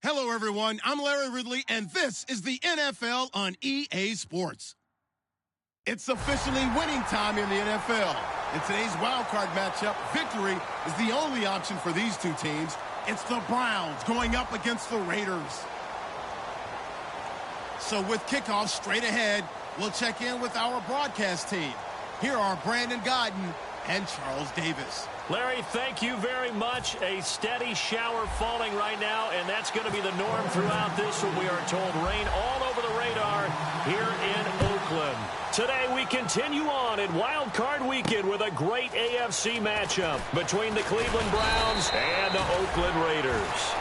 Hello, everyone. I'm Larry Ridley, and this is the NFL on EA Sports. It's officially winning time in the NFL. In today's wildcard matchup, victory is the only option for these two teams. It's the Browns going up against the Raiders. So with kickoff straight ahead, we'll check in with our broadcast team. Here are Brandon Gaudin and Charles Davis. Larry, thank you very much. A steady shower falling right now, and that's going to be the norm throughout this one. We are told rain all over the radar here in Oakland. Today we continue on in Wild Card Weekend with a great AFC matchup between the Cleveland Browns and the Oakland Raiders.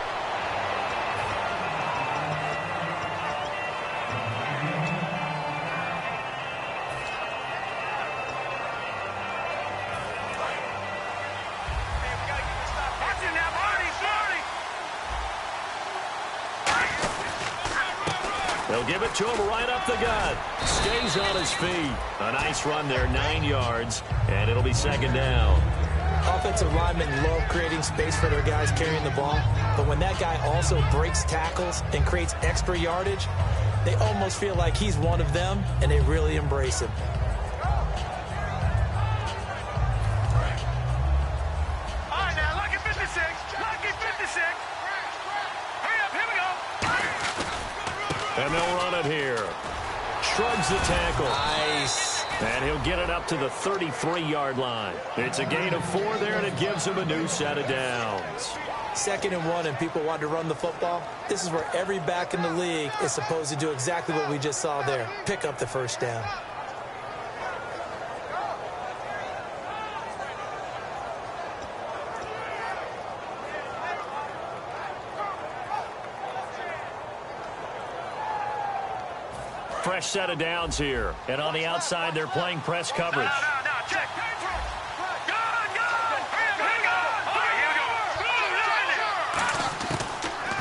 They'll give it to him right up the gut. Stays on his feet. A nice run there, 9 yards, and it'll be second down. Offensive linemen love creating space for their guys carrying the ball, but when that guy also breaks tackles and creates extra yardage, they almost feel like he's one of them, and they really embrace him. And they'll run it here. Shrugs the tackle. Nice. And he'll get it up to the 33-yard line. It's a gain of 4 there, and it gives him a new set of downs. 2nd and 1, and people want to run the football. This is where every back in the league is supposed to do exactly what we just saw there. Pick up the first down. Fresh set of downs here. And on the outside, they're playing press coverage.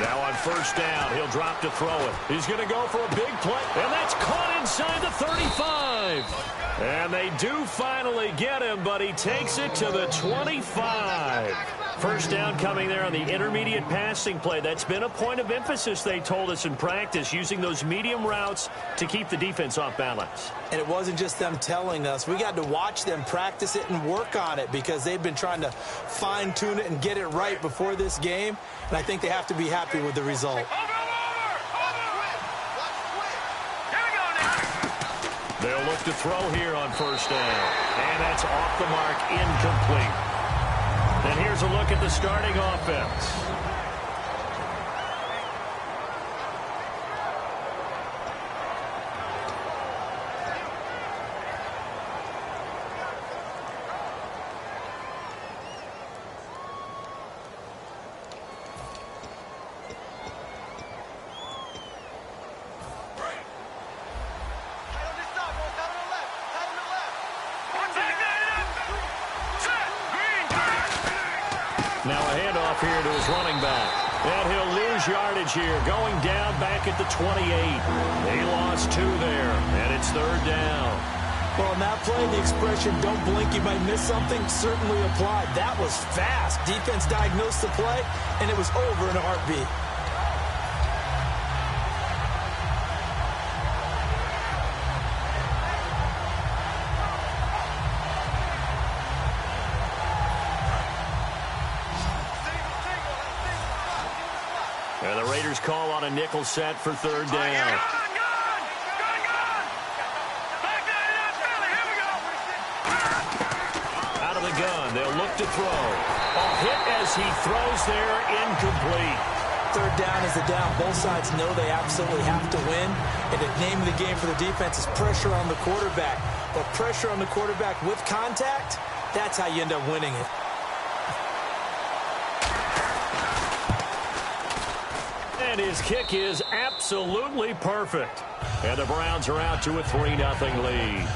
Now on first down, he'll drop to throw it. He's going to go for a big play, and that's caught inside the 35. And they do finally get him, but he takes it to the 25. First down coming there on the intermediate passing play. That's been a point of emphasis, they told us in practice, using those medium routes to keep the defense off balance. And it wasn't just them telling us. We got to watch them practice it and work on it because they've been trying to fine-tune it and get it right before this game. And I think they have to be happy with the result. They'll look to throw here on first down. And that's off the mark, incomplete. And here's a look at the starting offense. Now a handoff here to his running back. And he'll lose yardage here, going down back at the 28. He lost 2 there, and it's third down. Well, on that play, the expression, don't blink, you might miss something, certainly applied. That was fast. Defense diagnosed the play, and it was over in a heartbeat. And the Raiders call on a nickel set for third down. Out of the gun, they'll look to throw. A hit as he throws there, incomplete. Third down is the down. Both sides know they absolutely have to win. And the name of the game for the defense is pressure on the quarterback. But pressure on the quarterback with contact, that's how you end up winning it. And his kick is absolutely perfect. And the Browns are out to a 3-0 lead.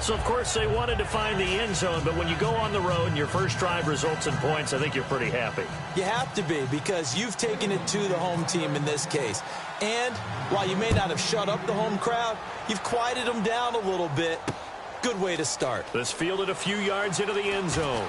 So, of course, they wanted to find the end zone, but when you go on the road and your first drive results in points, I think you're pretty happy. You have to be, because you've taken it to the home team in this case. And while you may not have shut up the home crowd, you've quieted them down a little bit. Good way to start. This fielded a few yards into the end zone.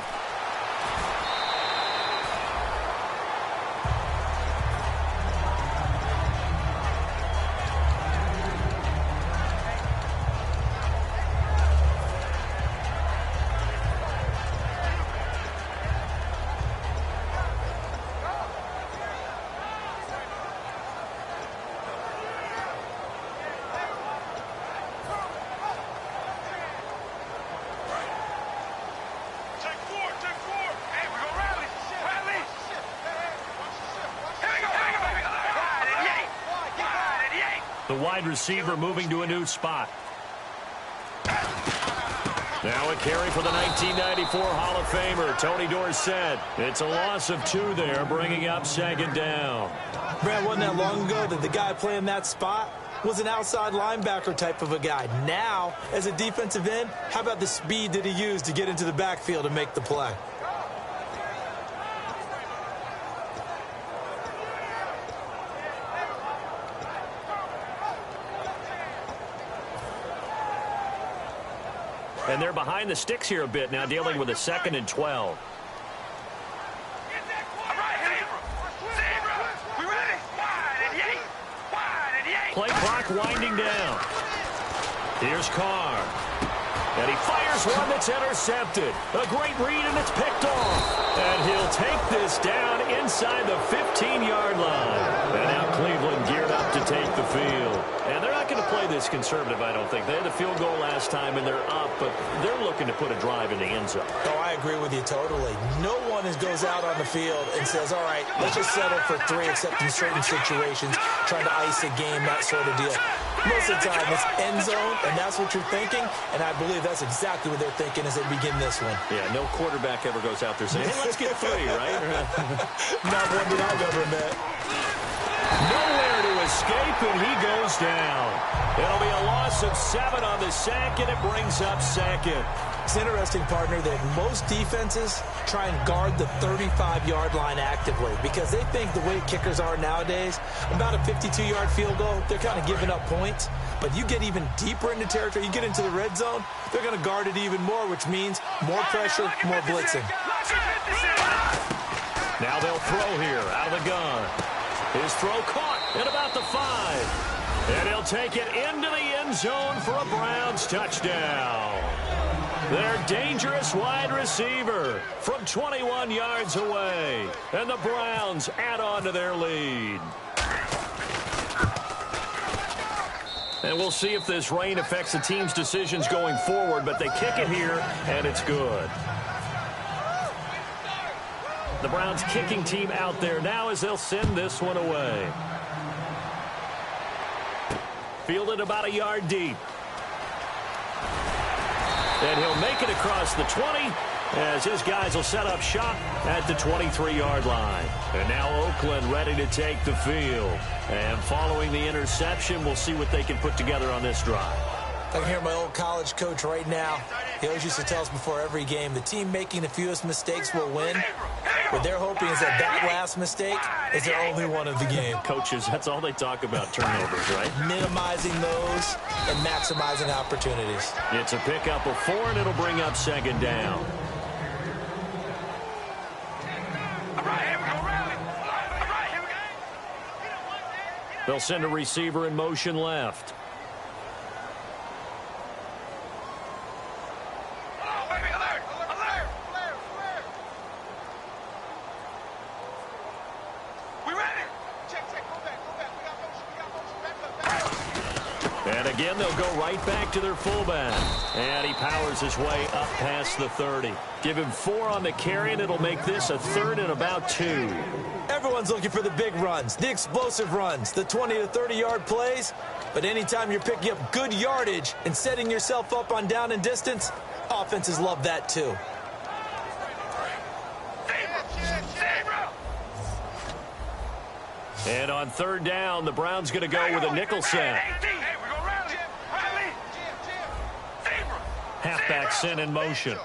wide receiver moving to a new spot. Now a carry for the 1994 Hall of Famer, Tony Dorsett. It's a loss of 2 there, bringing up second down. Brad, wasn't that long ago that the guy playing that spot was an outside linebacker type of a guy. Now, as a defensive end, how about the speed that he used to get into the backfield and make the play? And they're behind the sticks here a bit now, dealing with a 2nd and 12. Play clock winding down. Here's Carr. And he fires one that's intercepted. A great read, and it's picked off. And he'll take this down inside the 15-yard line. And now Cleveland geared up to take the field. And they're not going to play this conservative, I don't think. They had the field goal last time, and they're up, but they're looking to put a drive in the end zone. Oh, I agree with you totally. No one goes out on the field and says, all right, let's just settle for 3, except in certain situations, trying to ice a game, that sort of deal. Most of the time, it's end zone, and that's what you're thinking, and I believe that's exactly what they're thinking as they begin this one. Yeah, no quarterback ever goes out there saying, hey, let's get 3, right? Not one that I've ever met. Nowhere to escape, and he goes down. It'll be a loss of 7 on the sack, and it brings up second. It's interesting, partner, that most defenses try and guard the 35-yard line actively because they think the way kickers are nowadays, about a 52-yard field goal, they're kind of giving up points. But you get even deeper into territory, you get into the red zone, they're going to guard it even more, which means more pressure, more blitzing. Now they'll throw here out of the gun. His throw caught at about the 5. And he'll take it into the end zone for a Browns touchdown. Their dangerous wide receiver from 21 yards away. And the Browns add on to their lead. And we'll see if this rain affects the team's decisions going forward, but they kick it here, and it's good. The Browns kicking team out there now as they'll send this one away. Fielded about a yard deep. And he'll make it across the 20 as his guys will set up shop at the 23-yard line. And now Oakland ready to take the field. And following the interception, we'll see what they can put together on this drive. I can hear my old college coach right now. He always used to tell us before every game, the team making the fewest mistakes will win. What they're hoping is that last mistake is their only one of the game. Coaches, that's all they talk about, turnovers, right? Minimizing those and maximizing opportunities. It's a pickup of 4, and it'll bring up second down. They'll send a receiver in motion left. And again, they'll go right back to their fullback. And he powers his way up past the 30. Give him 4 on the carry, and it'll make this a 3rd and about 2. Everyone's looking for the big runs, the explosive runs, the 20 to 30-yard plays. But anytime you're picking up good yardage and setting yourself up on down and distance, offenses love that too. And on 3rd down, the Browns going to go with a nickel set. Halfback sent in motion.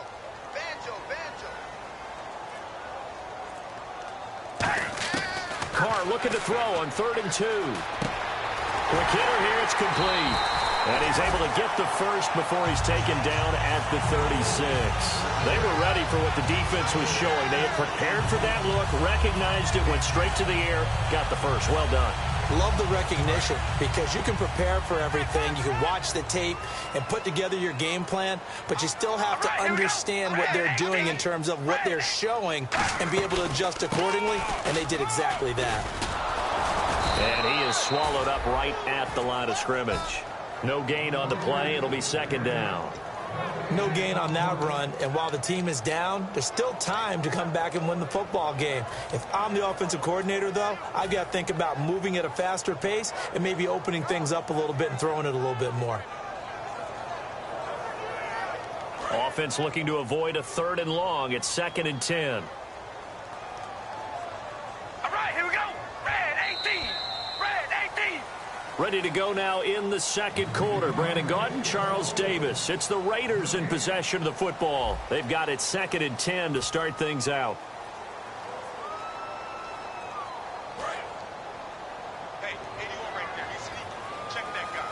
Carr looking to throw on 3rd and 2. Quick hitter here, it's complete. And he's able to get the first before he's taken down at the 36. They were ready for what the defense was showing. They had prepared for that look, recognized it, went straight to the air, got the first. Well done. Love the recognition because you can prepare for everything. You can watch the tape and put together your game plan, but you still have to understand what they're doing in terms of what they're showing and be able to adjust accordingly, and they did exactly that. And he is swallowed up right at the line of scrimmage. No gain on the play. It'll be second down. No gain on that run, and while the team is down, there's still time to come back and win the football game. If I'm the offensive coordinator, though, I've got to think about moving at a faster pace and maybe opening things up a little bit and throwing it a little bit more. Offense looking to avoid a 3rd and long. It's 2nd and 10. All right, here we go. Red 18. Red 18. Ready to go now in the 2nd quarter. Brandon Gaudin, Charles Davis. It's the Raiders in possession of the football. They've got it 2nd and 10 to start things out. Hey, 81 right there. You see? Check that guy.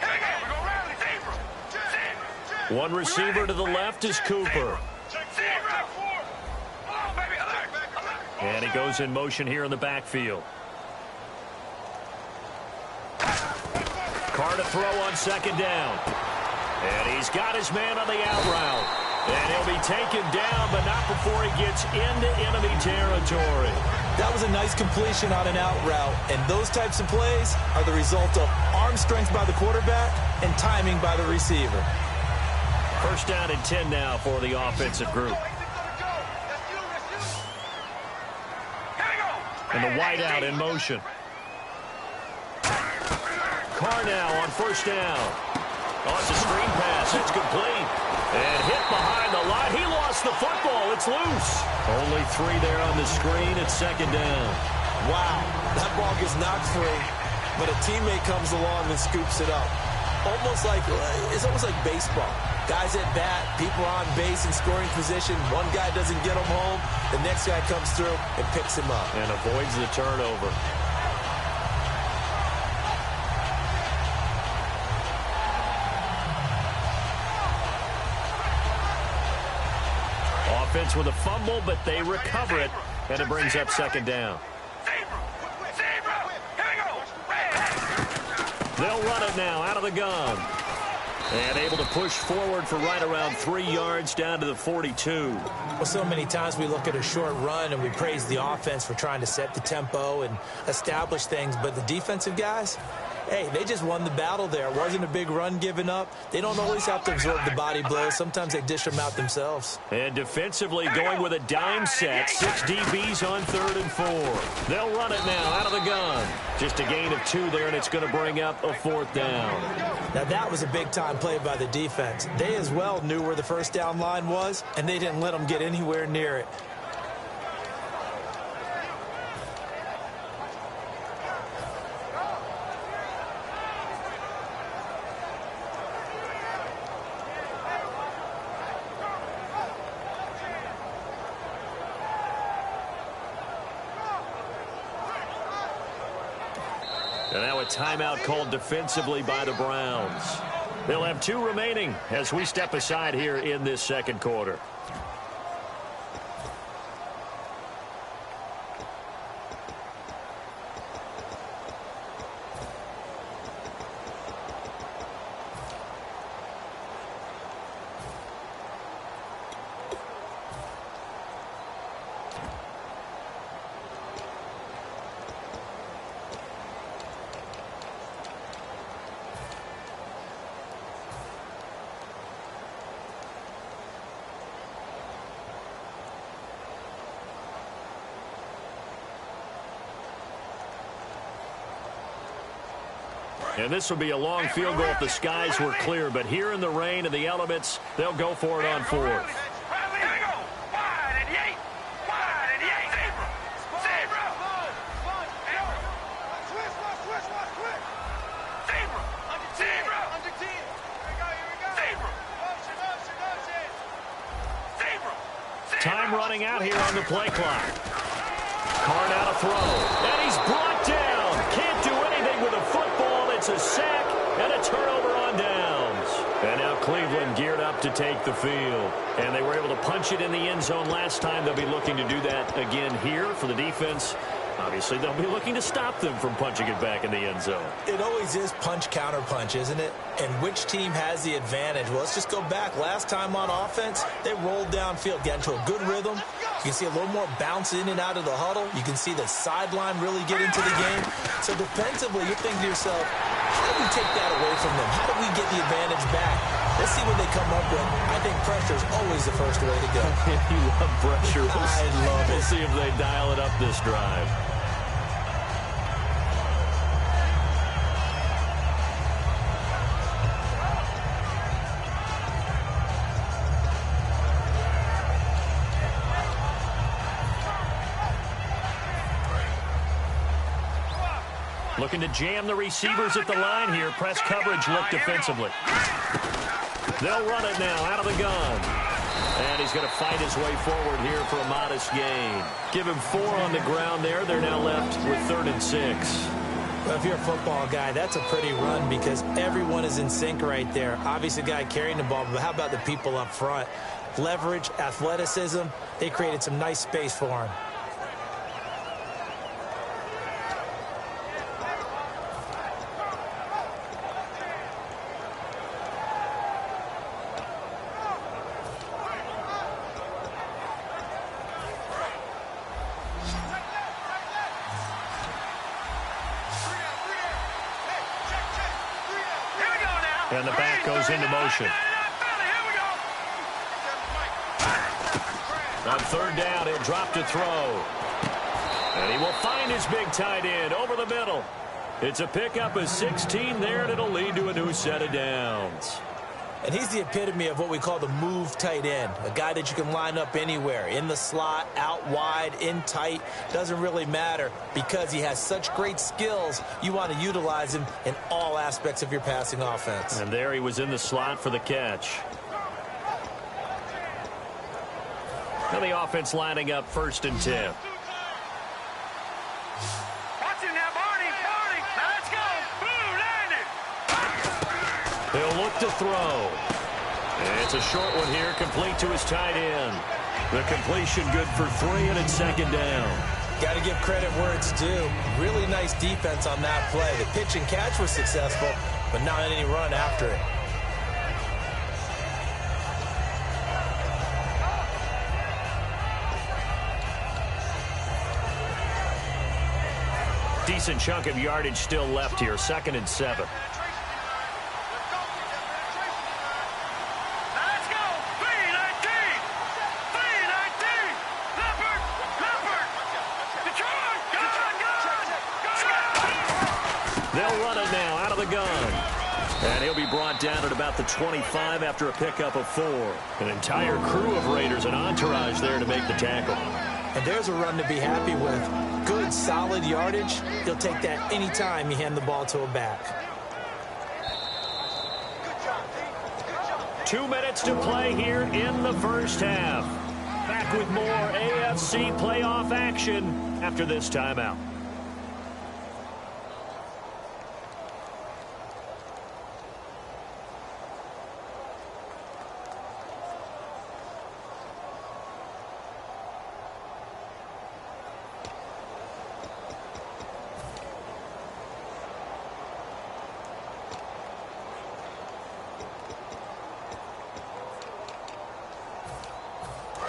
Here we go. We're going to rally. Zebra. One receiver to the left is Cooper. Zebra. Come on, baby. Alert. Alert. And he goes in motion here in the backfield. Carr to throw on 2nd down. And he's got his man on the out route. And he'll be taken down, but not before he gets into enemy territory. That was a nice completion on an out route, and those types of plays are the result of arm strength by the quarterback and timing by the receiver. 1st down and 10 now for the offensive group. And the wideout in motion. Carr now on 1st down. Oh, it's a screen pass. It's complete. And hit behind the line. He lost the football. It's loose. Only 3 there on the screen. It's 2nd down. Wow, that ball gets knocked free, but a teammate comes along and scoops it up. It's almost like baseball. Guys at bat, people are on base in scoring position. One guy doesn't get him home. The next guy comes through and picks him up. And avoids the turnover. Offense with a fumble, but they recover it, and it brings up 2nd down. They'll run it now out of the gun. And able to push forward for right around 3 yards down to the 42. Well, so many times we look at a short run and we praise the offense for trying to set the tempo and establish things, but the defensive guys, hey, they just won the battle there. It wasn't a big run given up. They don't always have to absorb the body blows. Sometimes they dish them out themselves. And defensively going with a dime set. 6 DBs on 3rd and 4. They'll run it now out of the gun. Just a gain of 2 there, and it's going to bring up a 4th down. Now, that was a big-time play by the defense. They as well knew where the 1st down line was, and they didn't let them get anywhere near it. And now a timeout called defensively by the Browns. They'll have 2 remaining as we step aside here in this 2nd quarter. And this will be a long field goal if the skies were clear. But here in the rain and the elements, they'll go for it on 4th. Time running out here on the play clock. Carr now to throw. And he's brought down. Can't do anything with a football. It's a sack and a turnover on downs. And now Cleveland geared up to take the field. And they were able to punch it in the end zone last time. They'll be looking to do that again here for the defense. Obviously, they'll be looking to stop them from punching it back in the end zone. It always is punch-counter-punch, isn't it? And which team has the advantage? Well, let's just go back. Last time on offense, they rolled downfield, got into a good rhythm. You can see a little more bounce in and out of the huddle. You can see the sideline really get into the game. So defensively, you're thinking to yourself, How do we take that away from them? How do we get the advantage back? Let's see what they come up with. I think pressure is always the first way to go. You love pressure. I love it. We'll see if they dial it up this drive. Looking to jam the receivers at the line here. Press coverage look defensively. They'll run it now out of the gun. And he's going to fight his way forward here for a modest gain. Give him 4 on the ground there. They're now left with 3rd and 6. Well, if you're a football guy, that's a pretty run because everyone is in sync right there. Obviously, the guy carrying the ball, but how about the people up front? Leverage, athleticism, they created some nice space for him. And the back goes into motion. On 3rd down, he'll drop to throw. And he will find his big tight end over the middle. It's a pickup of 16 there, and it'll lead to a new set of downs. And he's the epitome of what we call the move tight end, a guy that you can line up anywhere, in the slot, out wide, in tight, doesn't really matter because he has such great skills. You want to utilize him in all aspects of your passing offense. And there he was in the slot for the catch. Now the offense lining up 1st and 10. Watch him now, Barney. Now let's go. Boom, landed. He'll look to throw. And it's a short one here, complete to his tight end. The completion good for 3, and it's 2nd down. Got to give credit where it's due. Really nice defense on that play. The pitch and catch was successful, but not any run after it. Decent chunk of yardage still left here, 2nd and 7. They'll run it now out of the gun. And he'll be brought down at about the 25 after a pickup of 4. An entire crew of Raiders, an entourage there to make the tackle. And there's a run to be happy with. Good, solid yardage. He'll take that anytime you hand the ball to a back. 2 minutes to play here in the 1st half. Back with more AFC playoff action after this timeout.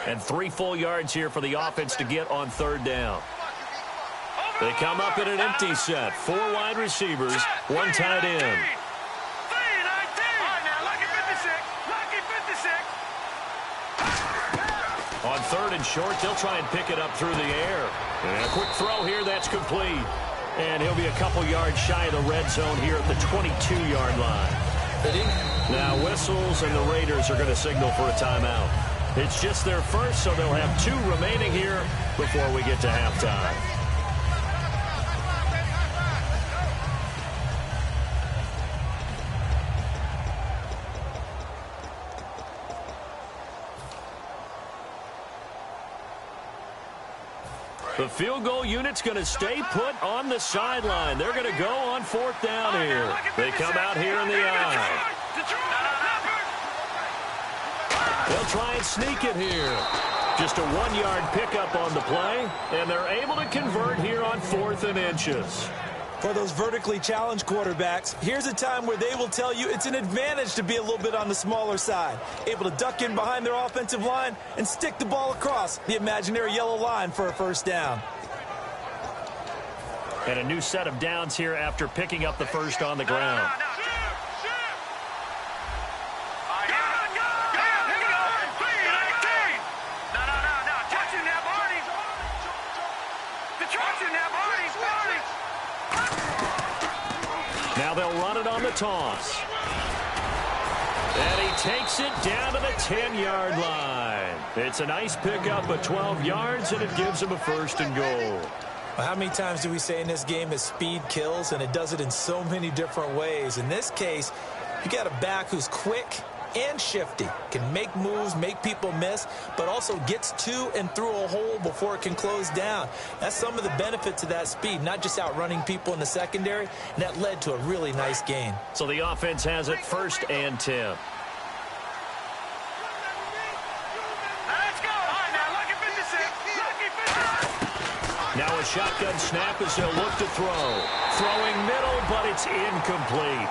And 3 full yards here for the offense to get on 3rd down. They come up in an empty set. 4 wide receivers, 1 tight end. On 3rd and short, they'll try and pick it up through the air. And a quick throw here, that's complete. And he'll be a couple yards shy of the red zone here at the 22-yard line. Now whistles, and the Raiders are going to signal for a timeout. It's just their first, so they'll have 2 remaining here before we get to halftime. The field goal unit's going to stay put on the sideline. They're going to go on 4th down here. They come out here in the eye. They'll try and sneak it here. Just a 1-yard pickup on the play, and they're able to convert here on 4th and inches. For those vertically challenged quarterbacks, here's a time where they will tell you it's an advantage to be a little bit on the smaller side, able to duck in behind their offensive line and stick the ball across the imaginary yellow line for a 1st down. And a new set of downs here after picking up the first on the ground. Now they'll run it on the toss. And he takes it down to the 10-yard line. It's a nice pickup of 12 yards, and it gives him a first and goal. Well, how many times do we say in this game that speed kills, and it does it in so many different ways? In this case, you got a back who's quick and shifty, can make moves, make people miss, but also gets to and through a hole before it can close down. That's some of the benefits of that speed, not just outrunning people in the secondary, and that led to a really nice gain. So the offense has it 1st and 10. Now a shotgun snap as he'll look to throw. Throwing middle, but it's incomplete.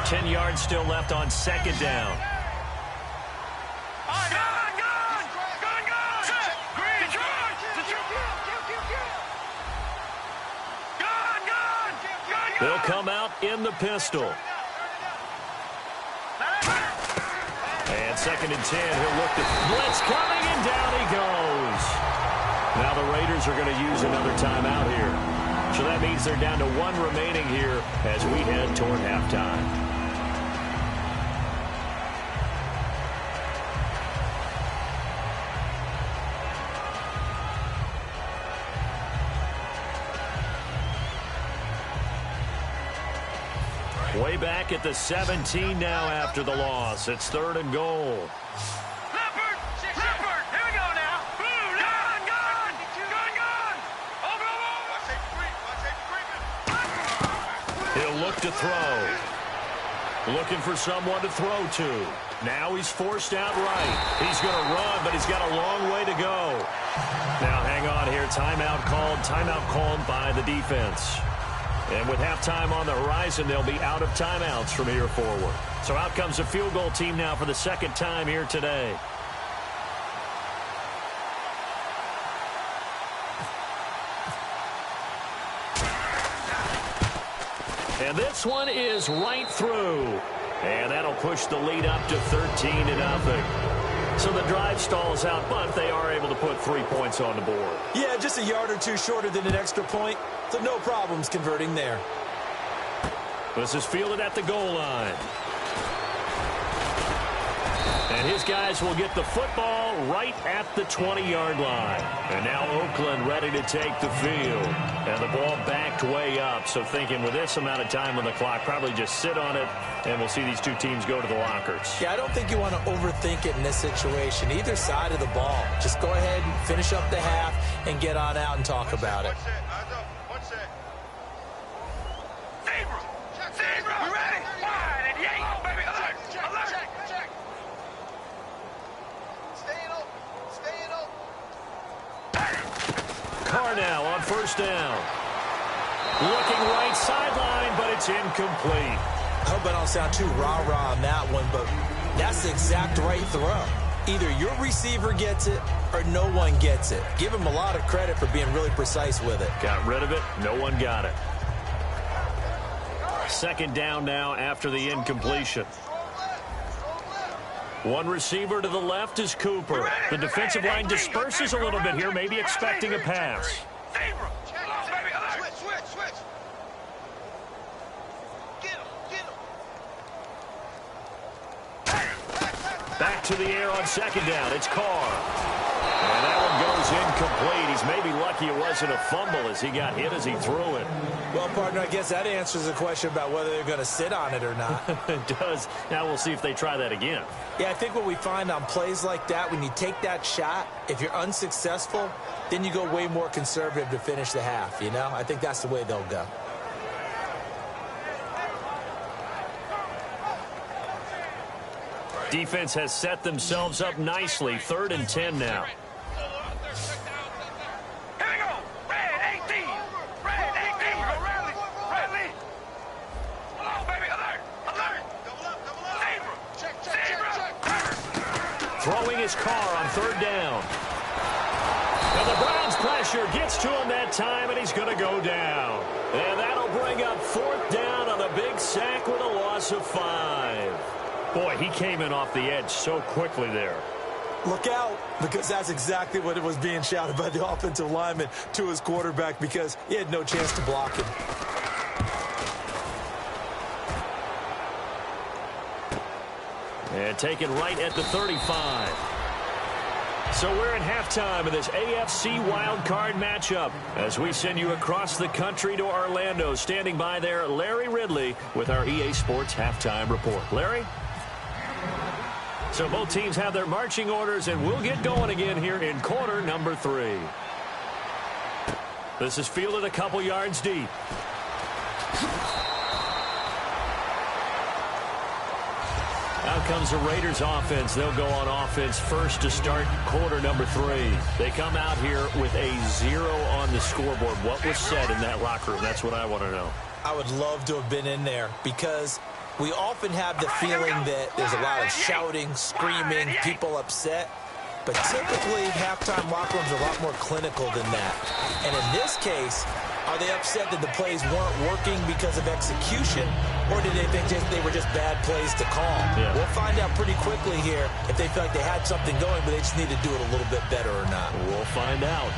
Ten yards still left on 2nd down. They'll come out in the pistol. And 2nd and 10. He'll look to blitz coming, and down he goes. Now the Raiders are going to use another timeout here. So that means they're down to 1 remaining here as we head toward halftime. Way back at the 17 now after the loss. It's 3rd and goal. Leopard! Leopard! Here we go now! Gun! Gun! Gun! Over! He'll look to throw. Looking for someone to throw to. Now he's forced out right. He's going to run, but he's got a long way to go. Now hang on here. Timeout called by the defense. And with halftime on the horizon, they'll be out of timeouts from here forward. So out comes the field goal team now for the 2nd time here today. And this one is right through. And that'll push the lead up to 13-0. So the drive stalls out, but they are able to put 3 points on the board. Yeah, just a yard or two shorter than an extra point. So no problems converting there. This is fielded at the goal line. And his guys will get the football right at the 20-yard line. And now Oakland ready to take the field. And the ball backed way up. So thinking with this amount of time on the clock, probably just sit on it, and we'll see these two teams go to the lockers. Yeah, I don't think you want to overthink it in this situation. Either side of the ball. Just go ahead and finish up the half and get on out and talk about it. Zebra! We ready? Wide and yay! Oh, baby, alert! Alert! Staying open. Carr now on 1st down. Looking right sideline, but it's incomplete. I hope I don't sound too rah-rah on that one, but that's the exact right throw. Either your receiver gets it or no one gets it. Give him a lot of credit for being really precise with it. Got rid of it. No one got it. 2nd down now after the incompletion. One receiver to the left is Cooper. The defensive line disperses a little bit here, maybe expecting a pass. Zebra! Baby, alert! Switch! Get him! Back to the air on 2nd down. It's Carr. And that one goes incomplete. He's maybe lucky it wasn't a fumble as he got hit as he threw it. Well, partner, I guess that answers the question about whether they're going to sit on it or not. It does. Now we'll see if they try that again. Yeah, I think what we find on plays like that, when you take that shot, if you're unsuccessful, then you go way more conservative to finish the half, you know? I think that's the way they'll go. Defense has set themselves up nicely. 3rd and 10 now. Here we go! Red 18! Red 18! Rally! Come on, baby, alert! throwing his car on third down. And the Browns pressure gets to him that time, and he's going to go down. And that'll bring up fourth down on a big sack with a loss of 5. Boy, he came in off the edge so quickly there. Look out, because that's exactly what it was being shouted by the offensive lineman to his quarterback, because he had no chance to block him. And taken right at the 35. So we're in halftime of this AFC wildcard matchup as we send you across the country to Orlando. Standing by there, Larry Ridley with our EA Sports Halftime Report. Larry? So both teams have their marching orders, and we'll get going again here in quarter number 3. This is fielded a couple yards deep. Out comes the Raiders offense. They'll go on offense first to start quarter number 3. They come out here with a 0 on the scoreboard. What was said in that locker room? That's what I want to know. I would love to have been in there, because we often have the feeling that there's a lot of shouting, screaming, people upset. But typically, halftime locker rooms are a lot more clinical than that. And in this case, are they upset that the plays weren't working because of execution, or did they think they were just bad plays to call? Yeah. We'll find out pretty quickly here if they feel like they had something going, but they just need to do it a little bit better or not. We'll find out.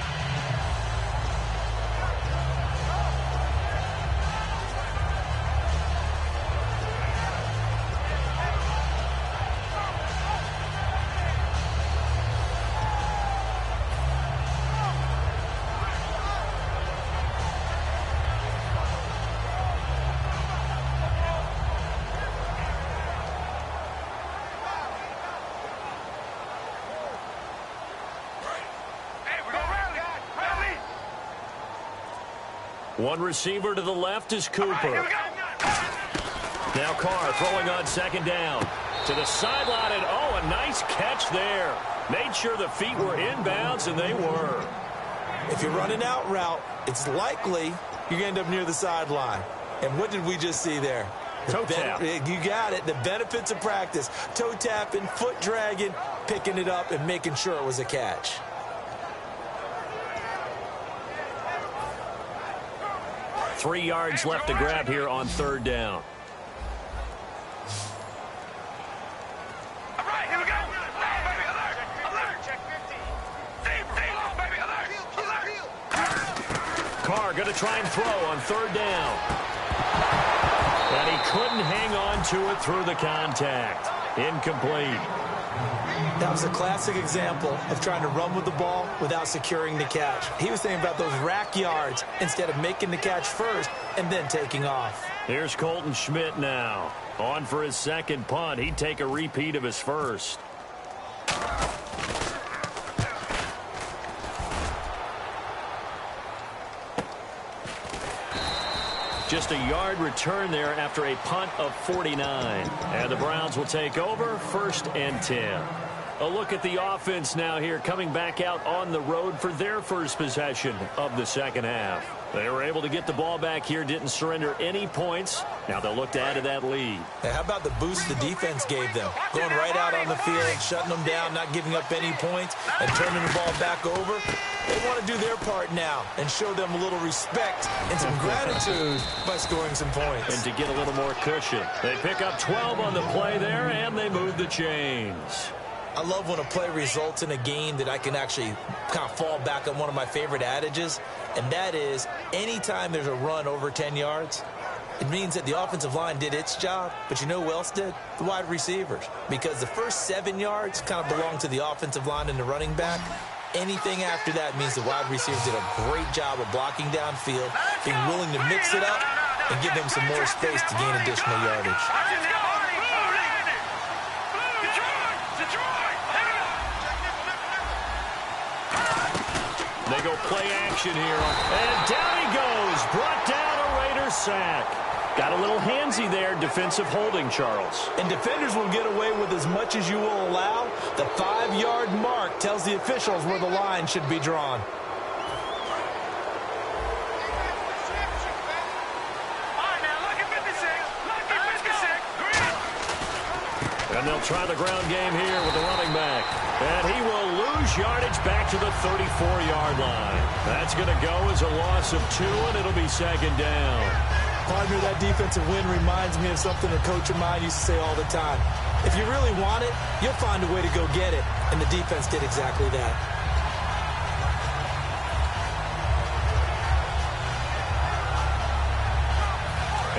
One receiver to the left is Cooper. Now Carr throwing on second down. To the sideline, and oh, a nice catch there. Made sure the feet were inbounds, and they were. If you're running out route, it's likely you're going to end up near the sideline. And what did we just see there? Toe tap. You got it. The benefits of practice. Toe tapping, foot dragging, picking it up, and making sure it was a catch. Three yards left to grab here on third down. All right, here we go. Baby, alert. Alert. Check 50. Deep, baby, alert. Carr going to try and throw on third down. And he couldn't hang on to it through the contact. Incomplete. That was a classic example of trying to run with the ball without securing the catch. He was thinking about those rack yards instead of making the catch first and then taking off. Here's Colton Schmidt now. On for his second punt. He'd take a repeat of his first. Just a yard return there after a punt of 49. And the Browns will take over, 1st and 10. A look at the offense now here, coming back out on the road for their first possession of the second half. They were able to get the ball back here, didn't surrender any points. Now they'll look to add to that lead. Hey, how about the boost the defense gave them? Going right out on the field, shutting them down, not giving up any points, and turning the ball back over. They want to do their part now and show them a little respect and some gratitude by scoring some points. And to get a little more cushion. They pick up 12 on the play there, and they move the chains. I love when a play results in a game that I can actually kind of fall back on one of my favorite adages, and that is anytime there's a run over 10 yards, it means that the offensive line did its job, but you know who else did? The wide receivers. Because the first 7 yards kind of belong to the offensive line and the running back. Anything after that means the wide receivers did a great job of blocking downfield, being willing to mix it up, and give them some more space to gain additional yardage. They go play action here. And down he goes. Brought down a Raiders sack. Got a little handsy there. Defensive holding, Charles. And defenders will get away with as much as you will allow. The 5-yard mark tells the officials where the line should be drawn. And they'll try the ground game here with the running back. And he will lose yardage back to the 34-yard line. That's going to go as a loss of 2, and it'll be second down. Partner, that defensive win reminds me of something a coach of mine used to say all the time. If you really want it, you'll find a way to go get it. And the defense did exactly that.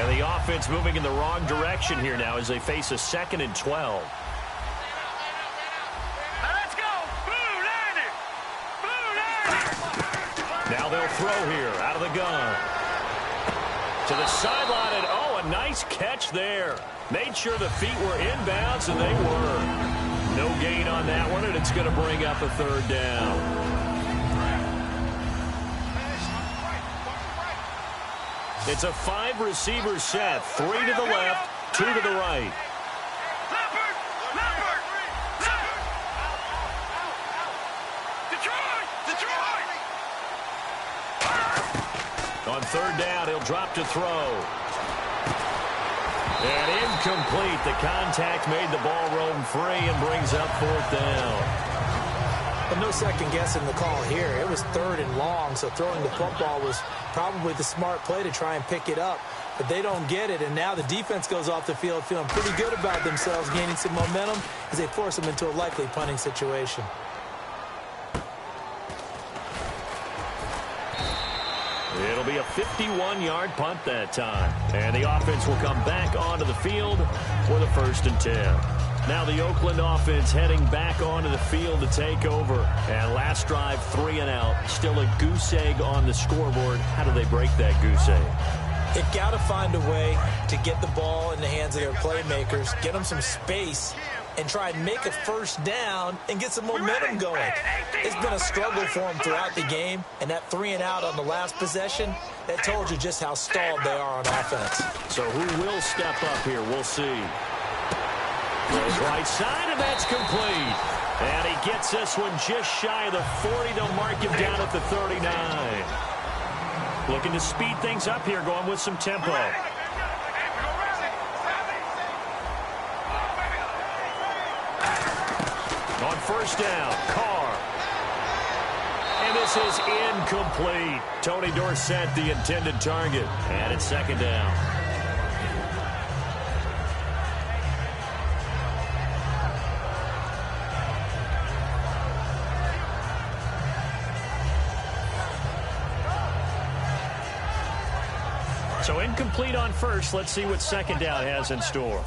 And the offense moving in the wrong direction here now as they face a 2nd and 12. Let's go! Blue Niner! Blue Niner! Now they'll throw here out of the gun. To the sideline, and a nice catch there. Made sure the feet were inbounds, and they were. No gain on that one, and it's going to bring up a 3rd down. It's a 5-receiver set. 3 to the left, 2 to the right. Leopard! Leopard! Leopard! Detroit! Detroit! On 3rd down, he'll drop to throw. And incomplete. The contact made the ball roam free and brings up 4th down. But no second guessing the call here. It was 3rd and long, so throwing the football was probably the smart play to try and pick it up. But they don't get it, and now the defense goes off the field feeling pretty good about themselves, gaining some momentum as they force them into a likely punting situation. It'll be a 51-yard punt that time. And the offense will come back onto the field for the 1st and 10. Now the Oakland offense heading back onto the field to take over. And last drive, 3 and out. Still a goose egg on the scoreboard. How do they break that goose egg? They've got to find a way to get the ball in the hands of their playmakers, get them some space, and try and make a 1st down and get some momentum going. It's been a struggle for them throughout the game, and that 3 and out on the last possession, that told you just how stalled they are on offense. So who will step up here? We'll see. Goes right side, and that's complete. And he gets this one just shy of the 40 to mark him down at the 39. Looking to speed things up here, going with some tempo. On 1st down, Carr. And this is incomplete. Tony Dorsett, the intended target. And it's 2nd down. So incomplete on 1st. Let's see what 2nd down has in store.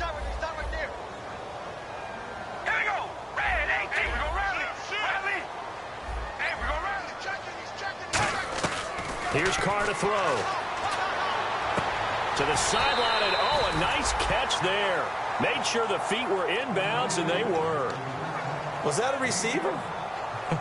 Here's Carr to throw. To the sideline, and a nice catch there. Made sure the feet were inbounds, and they were. Was that a receiver?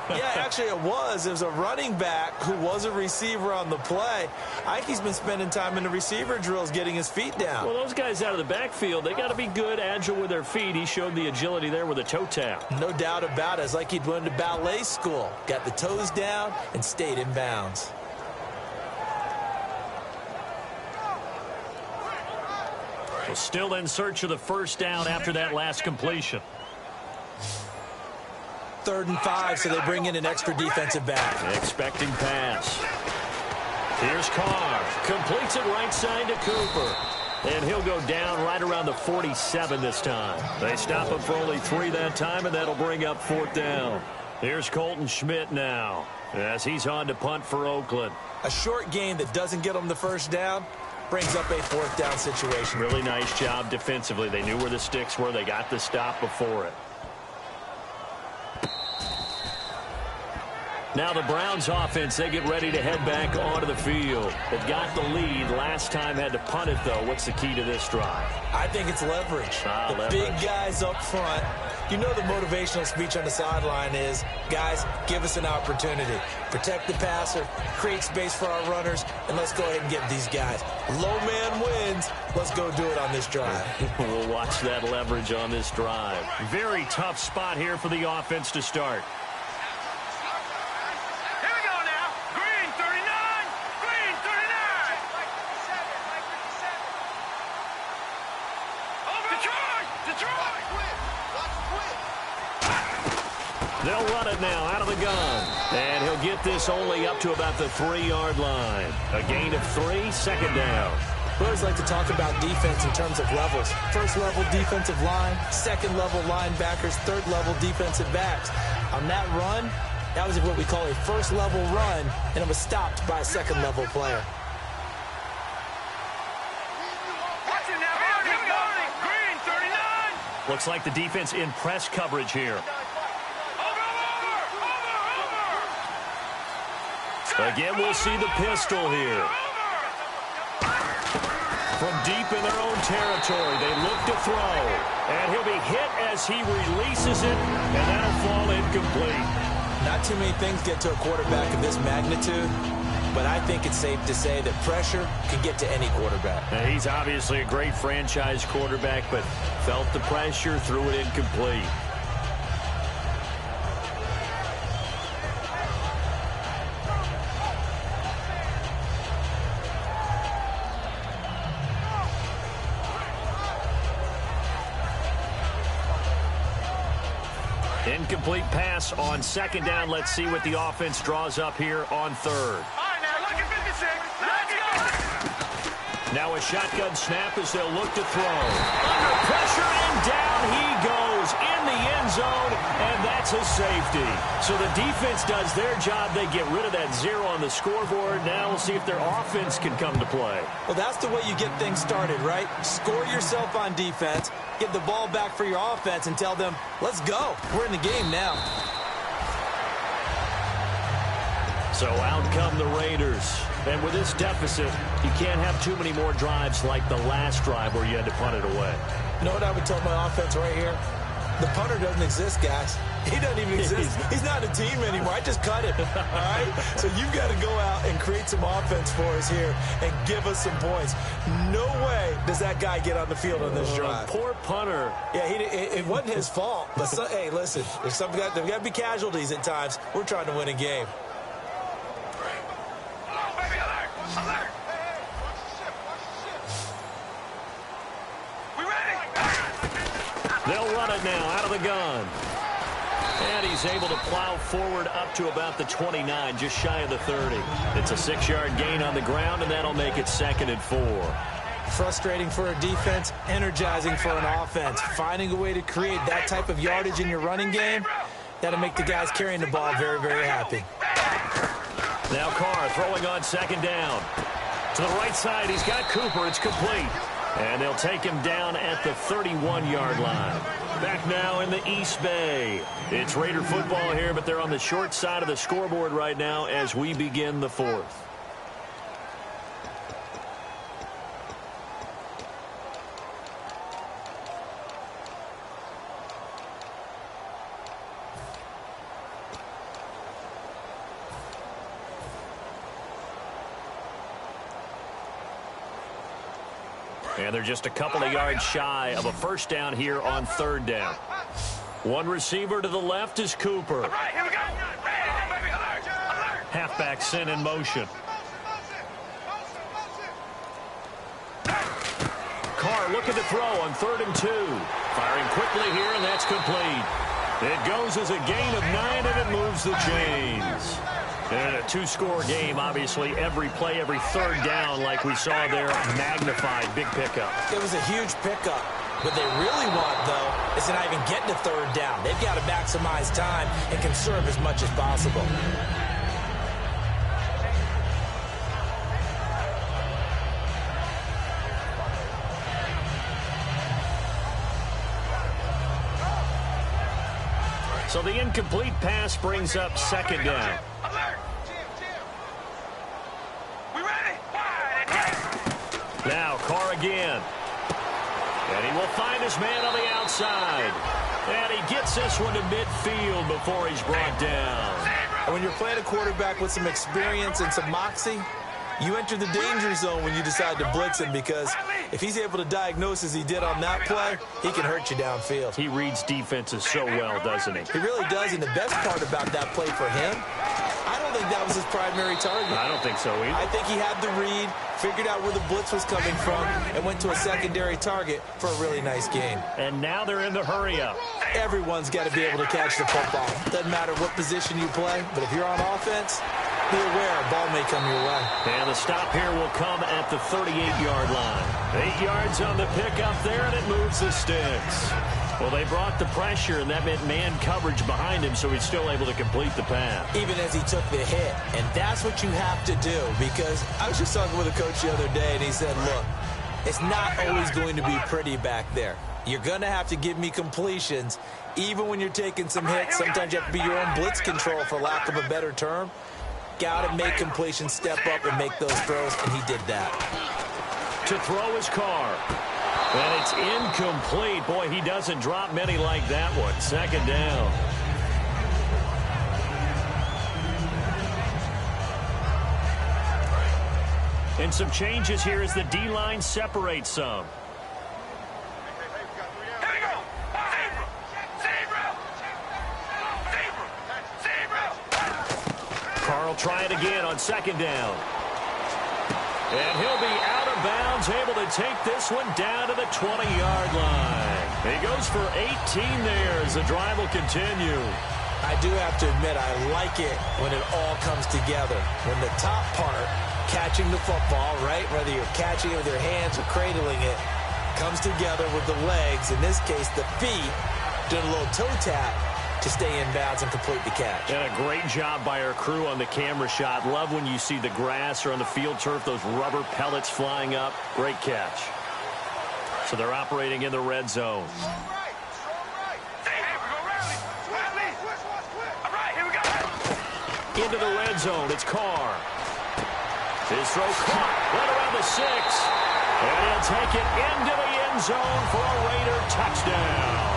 Yeah, actually it was. It was a running back who was a receiver on the play. I think he's been spending time in the receiver drills getting his feet down. Well, those guys out of the backfield, they got to be good, agile with their feet. He showed the agility there with a toe tap. No doubt about it. It's like he'd went to ballet school. Got the toes down and stayed in bounds. Well, still in search of the 1st down after that last completion. 3rd and 5, so they bring in an extra defensive back. Expecting pass. Here's Carr. Completes it right side to Cooper. And he'll go down right around the 47 this time. They stop him for only 3 that time, and that'll bring up 4th down. Here's Colton Schmidt now as he's on to punt for Oakland. A short game that doesn't get them the 1st down brings up a 4th down situation. Really nice job defensively. They knew where the sticks were. They got the stop before it. Now the Browns offense, they get ready to head back onto the field. They've got the lead. Last time had to punt it, though. What's the key to this drive? I think it's leverage. The Leverage. big guys up front. You know the motivational speech on the sideline is, guys, give us an opportunity. Protect the passer, create space for our runners, and let's go ahead and get these guys. Low man wins. Let's go do it on this drive. We'll watch that leverage on this drive. Very tough spot here for the offense to start. They'll run it now out of the gun. And he'll get this only up to about the 3-yard line. A gain of 3, second down. We always like to talk about defense in terms of levels. First-level defensive line, second-level linebackers, third-level defensive backs. On that run, that was what we call a first-level run, and it was stopped by a second-level player. Watch it now. Green, 39. Looks like the defense in press coverage here. Again, we'll see the pistol here. From deep in their own territory, they look to throw. And he'll be hit as he releases it, and that'll fall incomplete. Not too many things get to a quarterback of this magnitude, but I think it's safe to say that pressure can get to any quarterback. Now, he's obviously a great franchise quarterback, but felt the pressure, threw it incomplete. Incomplete pass on second down. Let's see what the offense draws up here on third. All right, now look at 56. Let's go. Now a shotgun snap as they'll look to throw. Under pressure, and down he goes in the end zone, and that's a safety. So the defense does their job. They get rid of that 0 on the scoreboard. Now we'll see if their offense can come to play. Well, that's the way you get things started, right? Score yourself on defense, get the ball back for your offense, and tell them, let's go. We're in the game now. So out come the Raiders. And with this deficit, you can't have too many more drives like the last drive where you had to punt it away. You know what I would tell my offense right here? The punter doesn't exist, guys. He doesn't even exist. He's not a team anymore. I just cut him, all right? So you've got to go out and create some offense for us here and give us some points. No way does that guy get on the field on this drive. Poor punter. Yeah, it wasn't his fault. But, hey, listen, there's got to be casualties at times. We're trying to win a game. Baby, alert. Alert. We ready? They'll run it now out of the gun. And he's able to plow forward up to about the 29, just shy of the 30. It's a 6-yard gain on the ground, and that'll make it 2nd and 4. Frustrating for a defense, energizing for an offense. Finding a way to create that type of yardage in your running game, that'll make the guys carrying the ball very, very happy. Now Carr throwing on second down. To the right side, he's got Cooper. It's complete. And they'll take him down at the 31-yard line. Back now in the East Bay. It's Raider football here, but they're on the short side of the scoreboard right now as we begin the 4th. And they're just a couple of yards shy of a first down here on 3rd down. One receiver to the left is Cooper. All right, here we go. Baby, alert. Alert. Halfback sent in motion. Carr looking to throw on 3rd and 2. Firing quickly here, and that's complete. It goes as a gain of 9, and it moves the chains. And a 2-score game, obviously, every play, every 3rd down, like we saw there, magnified, big pickup. It was a huge pickup. What they really want, though, is to not even get to 3rd down. They've got to maximize time and conserve as much as possible. So the incomplete pass brings up 2nd down. Alert. We ready? Now Carr again. And he will find his man on the outside. And he gets this one to midfield before he's brought down. And when you're playing a quarterback with some experience and some moxie, you enter the danger zone when you decide to blitz him, because if he's able to diagnose as he did on that play, he can hurt you downfield. He reads defenses so well, doesn't he? He really does, and the best part about that play for him I don't think that was his primary target. I don't think so either. I think he had the read, figured out where the blitz was coming from, and went to a secondary target for a really nice gain. And now they're in the hurry-up. Everyone's got to be able to catch the football. Doesn't matter what position you play, but if you're on offense, be aware a ball may come your way. And the stop here will come at the 38-yard line. 8 yards on the pickup there, and it moves the sticks. Well, they brought the pressure, and that meant man coverage behind him, so he's still able to complete the pass. Even as he took the hit. And that's what you have to do, because I was just talking with a coach the other day, and he said, look, it's not always going to be pretty back there. You're going to have to give me completions, even when you're taking some hits. Sometimes you have to be your own blitz control, for lack of a better term. Got to make completions, step up, and make those throws, and he did that. To throw his car. And it's incomplete. Boy, he doesn't drop many like that one. Second down. And some changes here as the D-line separates some. Here we go. Carl try it again on second down. And he'll be out of bounds, able to take this one down to the 20-yard line. He goes for 18 there as the drive will continue. I do have to admit, I like it when it all comes together. When the top part, catching the football, right, whether you're catching it with your hands or cradling it, comes together with the legs, in this case the feet, doing a little toe tap to stay in bounds and complete the catch. And a great job by our crew on the camera shot. Love when you see the grass or on the field turf, those rubber pellets flying up. Great catch. So they're operating in the red zone. Into the red zone, it's Carr. His throw caught, right around the 6. And he'll take it into the end zone for a Raider touchdown.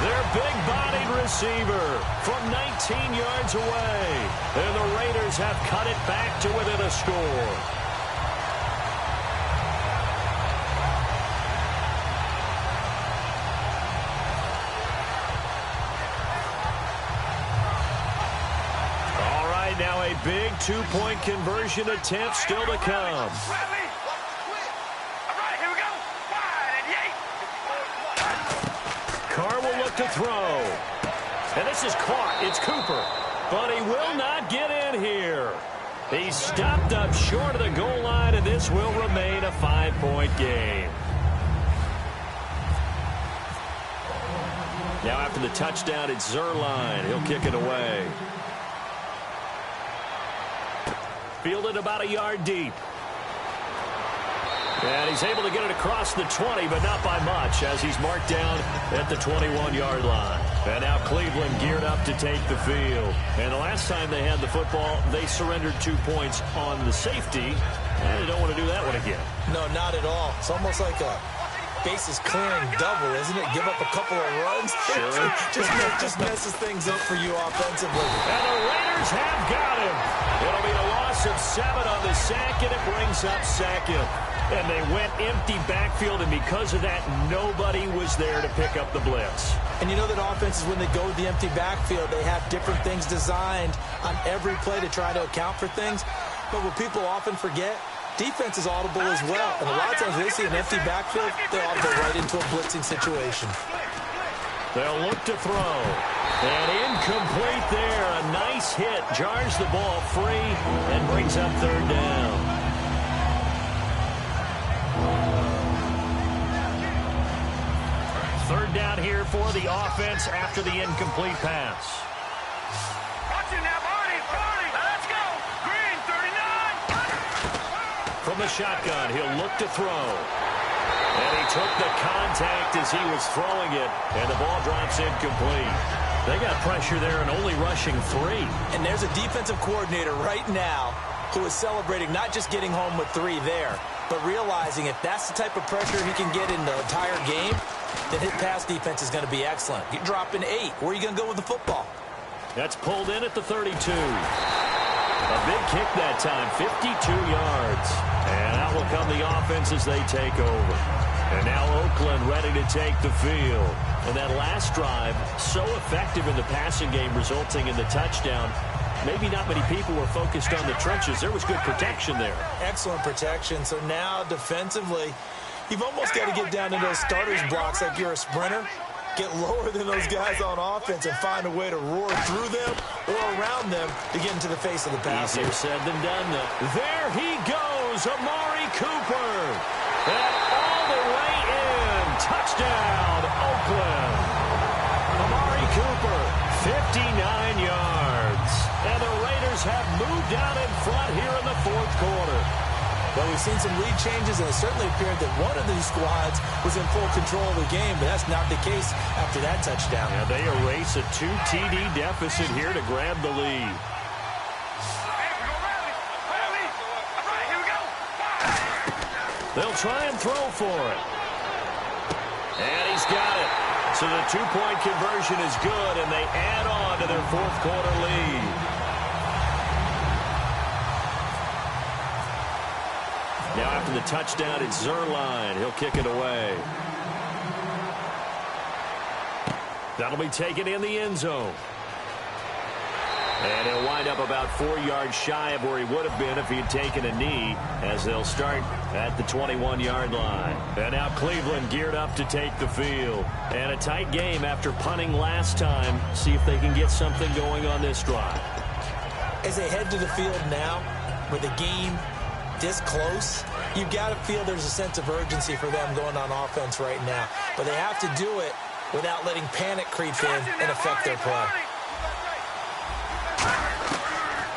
Their big-bodied receiver from 19 yards away. And the Raiders have cut it back to within a score. All right, now a big two-point conversion attempt still to come. Carr will look to throw. And this is caught. It's Cooper. But he will not get in here. He's stopped up short of the goal line, and this will remain a 5-point game. Now after the touchdown, it's Zuerlein. He'll kick it away. Fielded about a yard deep. And he's able to get it across the 20, but not by much, as he's marked down at the 21-yard line. And now Cleveland geared up to take the field. And the last time they had the football, they surrendered 2 points on the safety. And they don't want to do that one again. No, not at all. It's almost like a bases clearing double, isn't it? Give up a couple of runs. Sure. just messes things up for you offensively. And the Raiders have got him. It'll be a loss of 7 on the sack, and it brings up second. And they went empty backfield, and because of that, nobody was there to pick up the blitz. And you know that offenses, when they go to the empty backfield, they have different things designed on every play to try to account for things. But what people often forget, defense is audible as well. And a lot of times when they see an empty backfield, they audible right into a blitzing situation. They'll look to throw. And incomplete there. A nice hit. Jars the ball free and brings up third down. Third down here for the offense after the incomplete pass. Watch it now, Barney. Let's go. Green, 39. From the shotgun, he'll look to throw. And he took the contact as he was throwing it, and the ball drops incomplete. They got pressure there and only rushing 3. And there's a defensive coordinator right now who is celebrating not just getting home with 3 there, but realizing if that's the type of pressure he can get in the entire game, then his pass defense is going to be excellent. You're dropping 8. Where are you going to go with the football? That's pulled in at the 32. A big kick that time, 52 yards. And out will come the offense as they take over. And now Oakland ready to take the field. And that last drive, so effective in the passing game, resulting in the touchdown. maybe not many people were focused on the trenches. There was good protection there. Excellent protection. So now defensively, you've almost got to get down to those starters blocks like you're a sprinter. Get lower than those guys on offense and find a way to roar through them or around them to get into the face of the passer. Easier said than done, though. There he goes, Amari Cooper. And all the way in. Touchdown, Oakland. Amari Cooper, 59 yards. And the Raiders have moved out in front here in the fourth quarter. Well, we've seen some lead changes, and it certainly appeared that one of these squads was in full control of the game, but that's not the case after that touchdown. Yeah, they erase a 2 TD deficit here to grab the lead. They'll try and throw for it. And he's got it. So the two-point conversion is good, and they add on to their fourth quarter lead. Now after the touchdown, it's Zuerlein. He'll kick it away. That'll be taken in the end zone. And he'll wind up about 4 yards shy of where he would have been if he had taken a knee, as they'll start at the 21-yard line. And now Cleveland geared up to take the field. And a tight game after punting last time. See if they can get something going on this drive. As they head to the field now, with the game this close, you've got to feel there's a sense of urgency for them going on offense right now. But they have to do it without letting panic creep in and affect their play.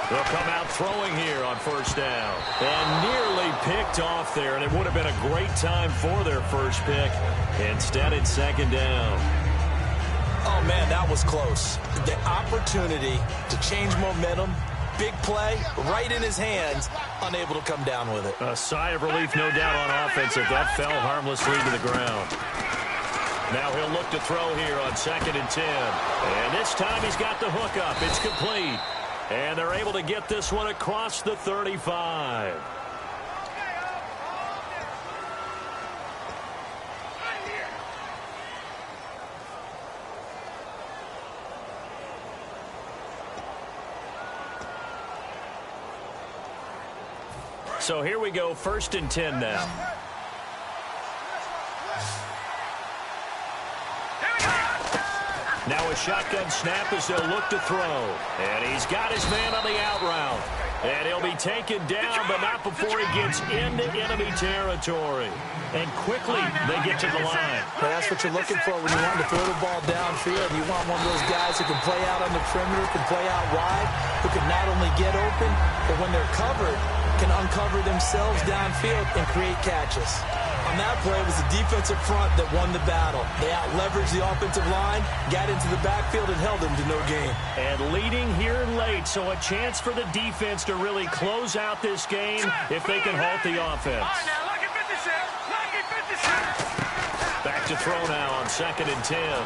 They'll come out throwing here on first down. And nearly picked off there, and it would have been a great time for their first pick. Instead, it's second down. Oh, man, that was close. The opportunity to change momentum, big play, right in his hands, unable to come down with it. A sigh of relief, no doubt, on offense if that fell harmlessly to the ground. Now he'll look to throw here on 2nd and 10. And this time he's got the hook up. It's complete. And they're able to get this one across the 35. So here we go, 1st and 10 now. Now a shotgun snap as they'll look to throw. And he's got his man on the out route. And he'll be taken down, but not before he gets into enemy territory. And quickly they get to the line. Well, that's what you're looking for when you want to throw the ball downfield. You want one of those guys who can play out on the perimeter, can play out wide, who can not only get open, but when they're covered, can uncover themselves downfield and create catches. On that play, it was the defensive front that won the battle. They out-leveraged the offensive line, got into the backfield, and held them to no gain. And leading here late, so a chance for the defense to really close out this game if they can halt the offense. All right, now, lucky 56. Lucky 56. Back to throw now on 2nd and 10. And,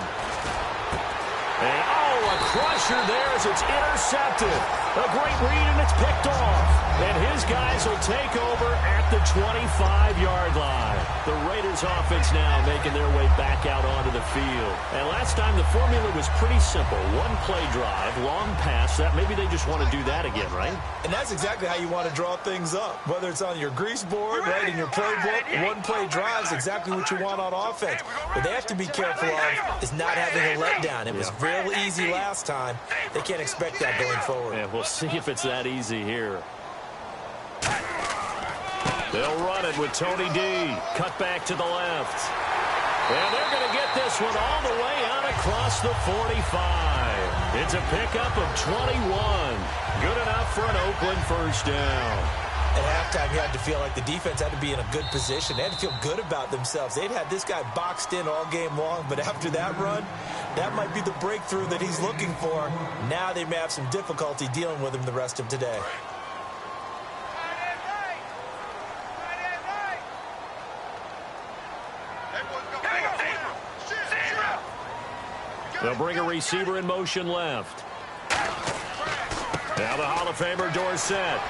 a crusher there as it's intercepted. A great read, and it's picked off. And his guys will take over at the 25-yard line. The Raiders offense now making their way back out onto the field. And last time the formula was pretty simple. One play drive, long pass. That maybe they just want to do that again, right? And that's exactly how you want to draw things up. Whether it's on your grease board, right, in your playbook, one play drive is exactly what you want on offense. What they have to be careful of is not having a letdown. It was real easy last time. They can't expect that going forward. Yeah, we'll see if it's that easy here. They'll run it with Tony D. Cut back to the left. And they're going to get this one all the way out across the 45. It's a pickup of 21. Good enough for an Oakland first down. At halftime, you had to feel like the defense had to be in a good position. They had to feel good about themselves. They'd had this guy boxed in all game long, but after that run, that might be the breakthrough that he's looking for. Now they may have some difficulty dealing with him the rest of today. They'll bring a receiver in motion left. Now the Hall of Famer Dorsett.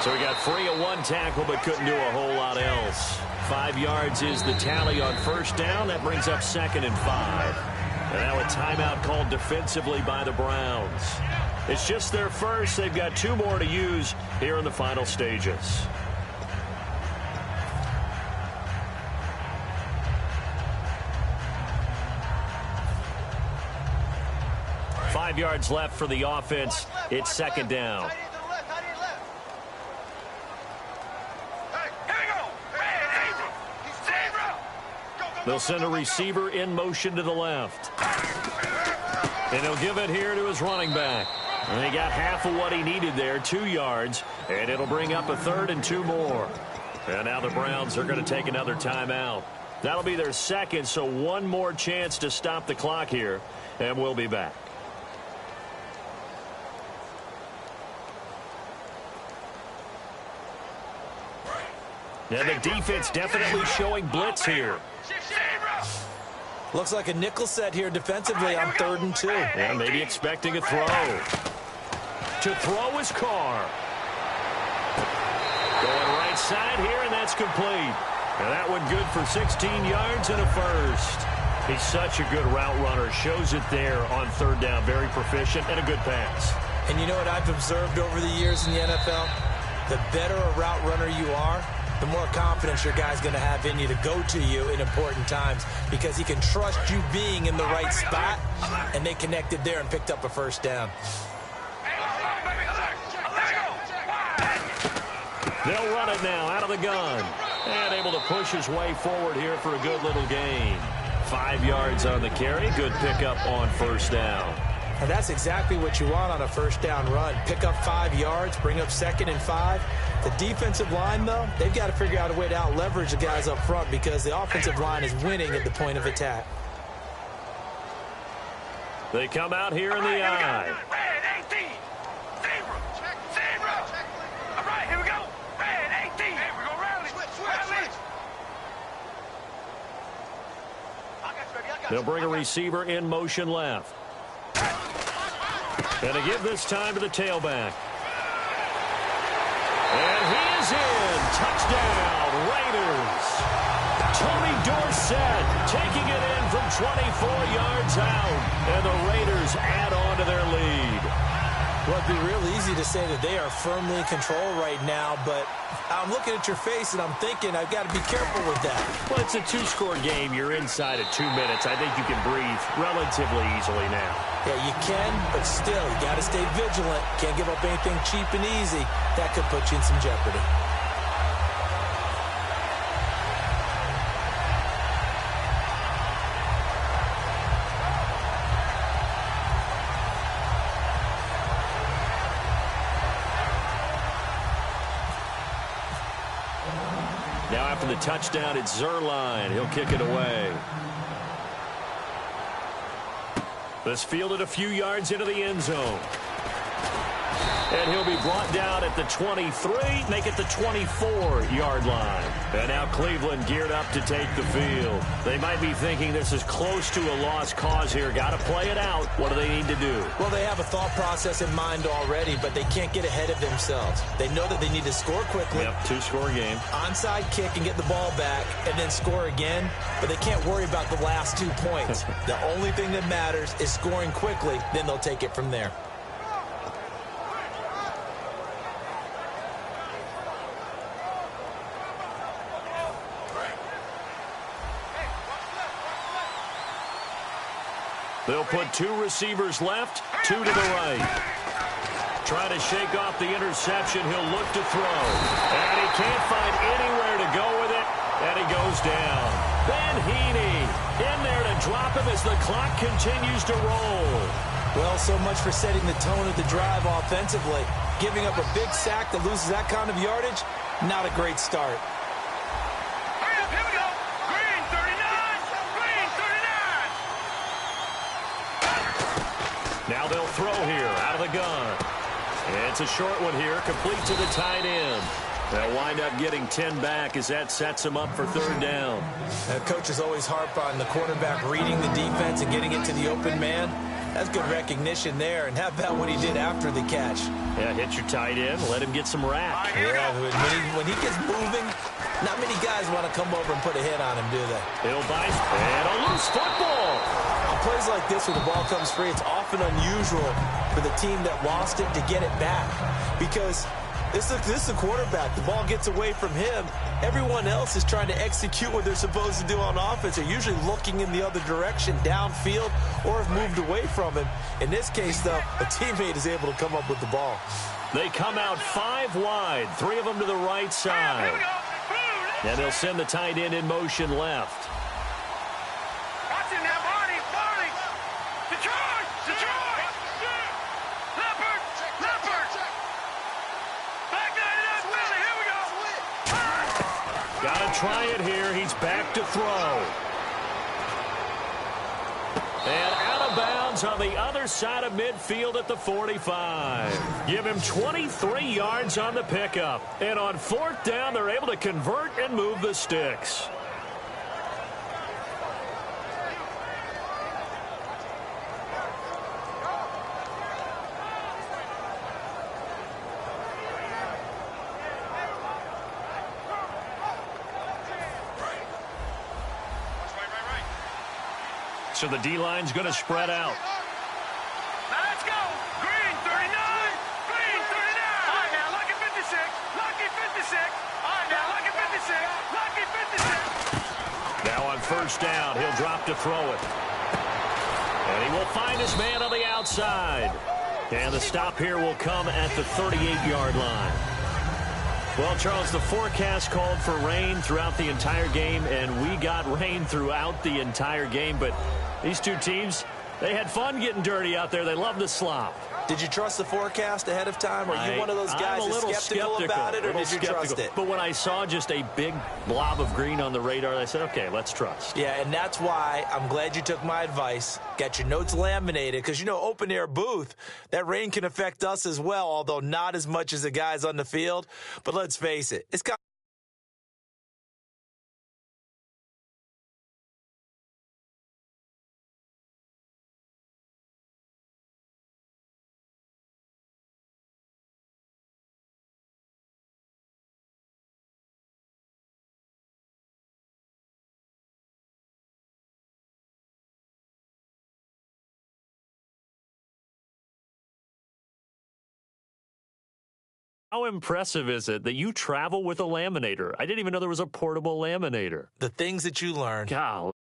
So he got free of one tackle but couldn't do a whole lot else. 5 yards is the tally on first down. That brings up 2nd and 5. And now a timeout called defensively by the Browns. It's just their first. They've got 2 more to use here in the final stages. Five yards left for the offense. It's second down. They'll send a receiver in motion to the left. And he'll give it here to his running back. And he got half of what he needed there, 2 yards. And it'll bring up a 3rd and 2 more. And now the Browns are going to take another timeout. That'll be their second, so 1 more chance to stop the clock here. And we'll be back. And the defense definitely showing blitz here. Looks like a nickel set here defensively on 3rd and 2. Yeah, maybe expecting a throw. To throw is Carr. Going right side here, and that's complete. And that one good for 16 yards and a first. He's such a good route runner. Shows it there on 3rd down. Very proficient and a good pass. And you know what I've observed over the years in the NFL? The better a route runner you are, the more confidence your guy's going to have in you to go to you in important times because he can trust you being in the right spot, and they connected there and picked up a first down. They'll run it now out of the gun. And able to push his way forward here for a good little gain. 5 yards on the carry. Good pickup on 1st down. And that's exactly what you want on a 1st down run. Pick up 5 yards, bring up 2nd and 5. The defensive line, though, they've got to figure out a way to out-leverage the guys up front because the offensive line is winning at the point of attack. They come out here in the eye. Red 18. Zebra. Zebra. All right, here we go. Red 18. Hey, we're going to rally. Switch. They'll bring a receiver in motion left. And to give this time to the tailback. And he is in. Touchdown, Raiders. Tony Dorsett taking it in from 24 yards out. And the Raiders add on to their lead. Well, it'd be real easy to say that they are firmly in control right now, but I'm looking at your face and I'm thinking I've got to be careful with that. Well, it's a 2-score game. You're inside at 2 minutes. I think you can breathe relatively easily now. Yeah, you can, but still, you got to stay vigilant. Can't give up anything cheap and easy. That could put you in some jeopardy. Now after the touchdown, it's Zuerlein. He'll kick it away. This fielded a few yards into the end zone. And he'll be brought down at the 23, make it the 24-yard line. And now Cleveland geared up to take the field. They might be thinking this is close to a lost cause here. Got to play it out. What do they need to do? Well, they have a thought process in mind already, but they can't get ahead of themselves. They know that they need to score quickly. Yep, 2-score game. Onside kick and get the ball back and then score again, but they can't worry about the last 2 points. The only thing that matters is scoring quickly, then they'll take it from there. They'll put 2 receivers left, 2 to the right. Trying to shake off the interception. He'll look to throw. And he can't find anywhere to go with it. And he goes down. Ben Heaney in there to drop him as the clock continues to roll. Well, so much for setting the tone of the drive offensively. Giving up a big sack that loses that kind of yardage, not a great start. Here we go. Green 39. Green 39. Now they'll throw here out of the gun. And it's a short one here, complete to the tight end. They'll wind up getting 10 back as that sets them up for 3rd down. Coaches always harp on the quarterback reading the defense and getting it to the open man. That's good recognition there. And how about what he did after the catch? Yeah, hit your tight end, let him get some rap. Yeah, when he gets moving, not many guys want to come over and put a hit on him, do they? He'll bite, and a loose football. I'll plays like this where the ball comes free, it's often unusual for the team that lost it to get it back because this is the quarterback. The ball gets away from him. Everyone else is trying to execute what they're supposed to do on offense. They're usually looking in the other direction, downfield, or have moved away from him. In this case, though, a teammate is able to come up with the ball. They come out 5 wide, 3 of them to the right side. And they'll send the tight end in motion left. Watch it now, Barney. Detroit. Leopard. Back nine it up, Willie. Here we go. Got to try it here. He's back to throw. And out of bounds on the other side of midfield at the 45. Give him 23 yards on the pickup. And on 4th down, they're able to convert and move the sticks. So the D-line's going to spread out. Now let's go. Green 39. Green 39. All right, now Lucky 56. Lucky 56. All right, now Lucky 56. Lucky 56. Now on 1st down, he'll drop to throw it. And he will find his man on the outside. And the stop here will come at the 38-yard line. Well, Charles, the forecast called for rain throughout the entire game, and we got rain throughout the entire game. But these two teams, they had fun getting dirty out there. They love the slop. Did you trust the forecast ahead of time? Are you one of those guys that's skeptical about it, or did you trust it? But when I saw just a big blob of green on the radar, I said, okay, let's trust. Yeah, and that's why I'm glad you took my advice. Got your notes laminated, because, you know, open-air booth, that rain can affect us as well, although not as much as the guys on the field. But let's face it, it's kind How impressive is it that you travel with a laminator? I didn't even know there was a portable laminator. the things that you learn. Golly.